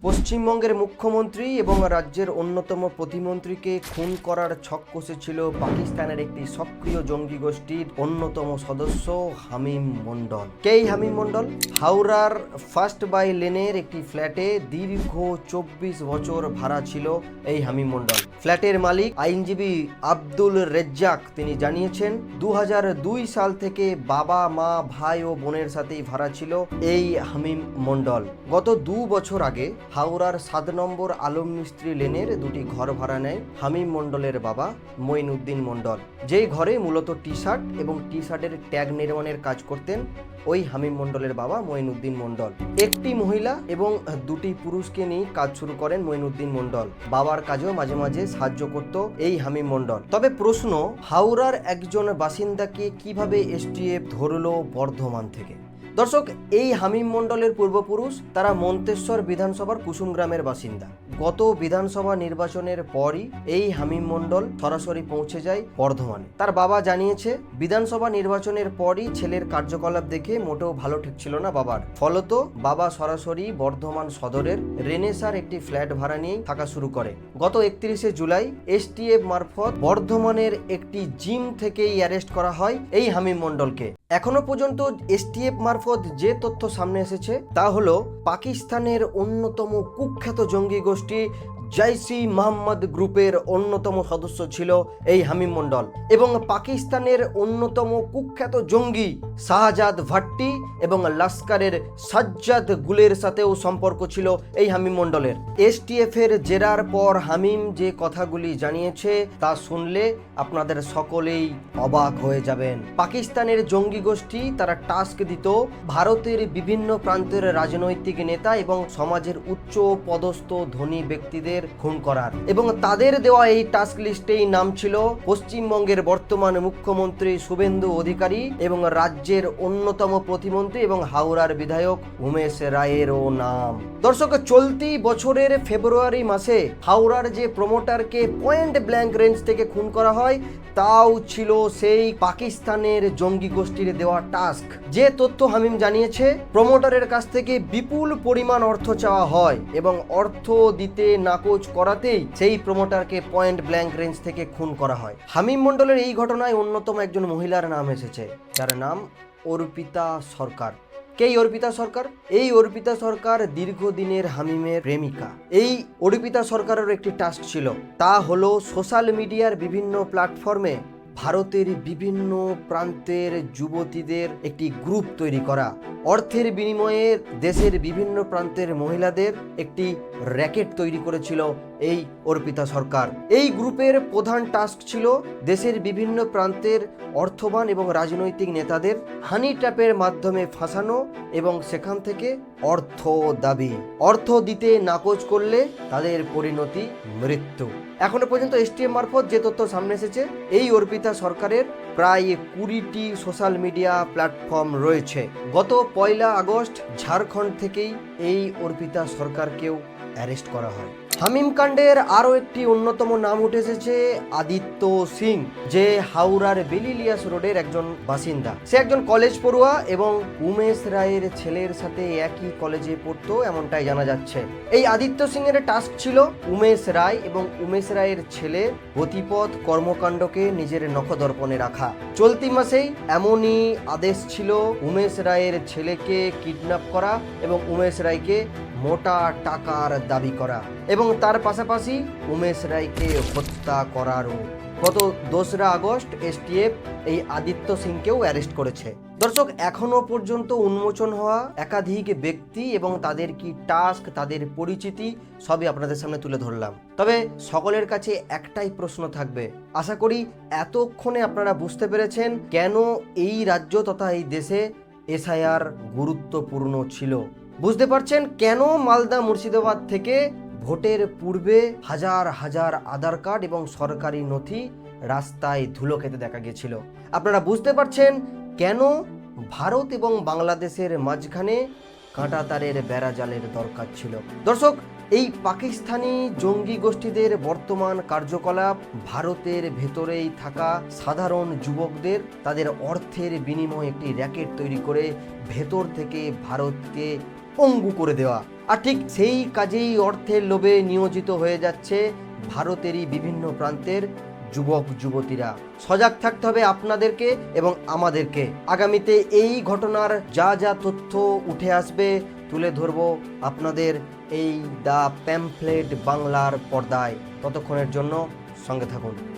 পশ্চিমবঙ্গের মুখ্যমন্ত্রী এবং রাজ্যের অন্যতম প্রতিমন্ত্রীকে খুন করার ছক কষেছিল পাকিস্তানের একটি সক্রিয় জঙ্গি গোষ্ঠীর অন্যতম সদস্য হামিম মণ্ডল। কে এই হামিম মণ্ডল? হাওড়ার ফার্স্ট বাই লেনের একটি ফ্ল্যাটে দীর্ঘ 24 বছর ভাড়া ছিল এই হামিম মণ্ডল। ফ্ল্যাটের মালিক আইনজীবী আব্দুল রেজ্জাক তিনি জানিয়েছেন 2002 সাল থেকে বাবা মা ভাই ও বোনের সাথেই ভাড়া ছিল এই হামিম মণ্ডল। গত 2 বছর আগে হাওড়ার 7 নম্বর আলম মিস্ত্রি লেনের দুটি ঘর ভাড়া নেয় হামিম মণ্ডলের বাবা মঈনুদ্দিন মণ্ডল, যেই ঘরে মূলত টি শার্ট এবং টি শার্টের ট্যাগ নির্মাণের কাজ করতেন ওই হামিম মণ্ডলের বাবা মঈনুদ্দিন মণ্ডল। একটি মহিলা এবং দুটি পুরুষকে নিয়ে কাজ শুরু করেন মঈনুদ্দিন মণ্ডল। বাবার কাজেও মাঝে মাঝে সাহায্য করত এই হামিম মণ্ডল। তবে প্রশ্ন, হাওড়ার একজন বাসিন্দাকে কিভাবে এসটিএফ ধরলো বর্ধমান থেকে? দর্শক, এই হামিম মণ্ডলের পূর্বপুরুষ তারা মন্তেশ্বর বিধানসভার কুসুম গ্রামের বাসিন্দা। গত বিধানসভা নির্বাচনের পরই এই হামিম মণ্ডল সরাসরি পৌঁছে যায় বর্ধমানে। তার বাবা জানিয়েছে বিধানসভা নির্বাচনের পরই ছেলের কার্যকলাপ দেখে মোটেও ভালো ঠেকছিল না বাবার। ফলত বাবা সরাসরি বর্ধমান সদরের রেনেসার একটি ফ্ল্যাট ভাড়া নিয়ে থাকা শুরু করে। গত 31শে জুলাই এসটিএফ মারফত বর্ধমানের একটি জিম থেকেই অ্যারেস্ট করা হয় এই হামিম মণ্ডলকে। এখনো পর্যন্ত এসটিএফ মারফত যে তথ্য সামনে এসেছে তা হলো পাকিস্তানের অন্যতম কুখ্যাত জঙ্গি গোষ্ঠী জৈশ-ই মোহাম্মদ গ্রুপের অন্যতম সদস্য ছিল এই হামিম মণ্ডল এবং পাকিস্তানের অন্যতম কুখ্যাত জঙ্গি শাহজাদ ভাট্টি এবং লস্করের সাজ্জাদ গুলের সাথেও সম্পর্ক ছিল এই হামিম মণ্ডলের। এসটিএফ এর জেরার পর হামিম যে কথাগুলি জানিয়েছে তা শুনলে আপনাদের সকলেই অবাক হয়ে যাবেন। পাকিস্তানের জঙ্গি গোষ্ঠী তারা টাস্ক দিত ভারতের বিভিন্ন প্রান্তের রাজনৈতিক নেতা এবং সমাজের উচ্চ পদস্থ ধনী ব্যক্তিদের খুন করার, এবং তাদের দেওয়া এই টাস্ক লিস্টেই নাম ছিল পশ্চিমবঙ্গের বর্তমান মুখ্যমন্ত্রী শুভেন্দু অধিকারী এবং রাজ্যের অন্যতম প্রতিমন্ত্রী এবং হাওড়ার বিধায়ক উমেশ রায়েরও নাম। দর্শক, চলতি বছরের ফেব্রুয়ারি মাসে হাওড়ার যে প্রমোটারকে পয়েন্ট ব্ল্যাঙ্ক রেঞ্জ থেকে খুন করা হয় তাও ছিল সেই পাকিস্তানের জঙ্গি গোষ্ঠীর দেওয়া টাস্ক। যে তথ্য হামিম জানিয়েছে, প্রমোটারের কাছ থেকে বিপুল পরিমাণ অর্থ চাওয়া হয় এবং অর্থ দিতে নাকচ করাতেই সেই প্রমোটারকে পয়েন্ট ব্ল্যাঙ্ক রেঞ্জ থেকে খুন করা হয়। হামিম মণ্ডলের এই ঘটনায় অন্যতম একজন মহিলার নাম এসেছে, যার নাম অর্পিতা সরকার। কে অর্পিতা সরকার? এই অর্পিতা সরকার দীর্ঘদিনের হামিমের প্রেমিকা। এই অর্পিতা সরকারের একটি টাস্ক ছিল, তা হলো সোশ্যাল মিডিয়ার বিভিন্ন প্ল্যাটফর্মে ভারতের বিভিন্ন প্রান্তের যুবতীদের একটি গ্রুপ তৈরি করা, অর্থের বিনিময়ে দেশের বিভিন্ন প্রান্তের মহিলাদের একটি র্যাকেট তৈরি করেছিল এই অর্পিতা সরকার। এই গ্রুপের প্রধান টাস্ক ছিল দেশের বিভিন্ন প্রান্তের অর্থবান এবং রাজনৈতিক নেতাদের হানি ট্র্যাপের মাধ্যমে ফাঁসানো এবং সেখান থেকে অর্থ দাবি। অর্থ দিতে নাকচ করলে তাদের পরিণতি মৃত্যু। এখনো পর্যন্ত এসটিএফ মারফত যে তথ্য সামনে এসেছে, এই অর্পিতা সরকারের প্রায় 20টি সোশ্যাল মিডিয়া প্ল্যাটফর্ম রয়েছে। গত 1 আগস্ট ঝাড়খণ্ড থেকেই এই অর্পিতা সরকারকেও অ্যারেস্ট করা হয়। হামিম কাণ্ডের আরও একটি অন্যতম নাম উঠে এসেছে আদিত্য সিং, যে হাওড়ার বেলিলিয়াস রোডের একজন বাসিন্দা। সে একজন কলেজ পড়ুয়া এবং উমেশ রায়ের ছেলের সাথে একই কলেজে পড়তো এমনটাই জানা যাচ্ছে। এই আদিত্য সিং এর টাস্ক ছিল উমেশ রায় এবং উমেশ রায়ের ছেলে গতিপথ কর্মকাণ্ডকে নিজের নখদর্পণে রাখা। চলতি মাসেই এমনই আদেশ ছিল উমেশ রায়ের ছেলেকে কিডন্যাপ করা এবং উমেশ রায়কে মোটা টাকার দাবি করা এবং তার পাশাপাশি উমেশ রায়কে হত্যা করারও। গত 2 আগস্ট এসটিএফ এই আদিত্য সিংকেও অ্যারেস্ট করেছে। দর্শক, এখনো পর্যন্ত উন্মোচন হওয়া একাধিক ব্যক্তি এবং তাদের কি টাস্ক, তাদের পরিচিতি সবই আপনাদের সামনে তুলে ধরলাম। তবে সকলের কাছে একটাই প্রশ্ন থাকবে, আশা করি এতক্ষণে আপনারা বুঝতে পেরেছেন কেন এই রাজ্য তথা এই দেশে এসআইআর গুরুত্বপূর্ণ ছিল। বুঝতে পারছেন কেন মালদা মুর্শিদাবাদ থেকে ভোটের পূর্বে হাজার হাজার আধার কার্ড এবং সরকারি নথি রাস্তায় ধুলো খেতে দেখা গেছিল। আপনারা বুঝতে পারছেন কেন ভারত এবং বাংলাদেশের মাঝখানে কাঁটাতারের বেড়াজালের দরকার ছিল। দর্শক, এই পাকিস্তানি জঙ্গি গোষ্ঠীদের বর্তমান কার্যকলাপ ভারতের ভেতরেই থাকা সাধারণ যুবকদের তাদের অর্থের বিনিময়ে একটি র্যাকেট তৈরি করে ভেতর থেকে ভারতকে পঙ্গু করে দেওয়া। আর ঠিক সেই কাজেই অর্থের লোভে নিয়োজিত হয়ে যাচ্ছে ভারতেরই বিভিন্ন প্রান্তের যুবক যুবতীরা। সজাগ থাকতে হবে আপনাদেরকে এবং আমাদেরকে। আগামীতে এই ঘটনার যা যা তথ্য উঠে আসবে তুলে ধরবো আপনাদের এই দ্য প্যামফ্লেট বাংলার পর্দায়। ততক্ষণের জন্য সঙ্গে থাকুন।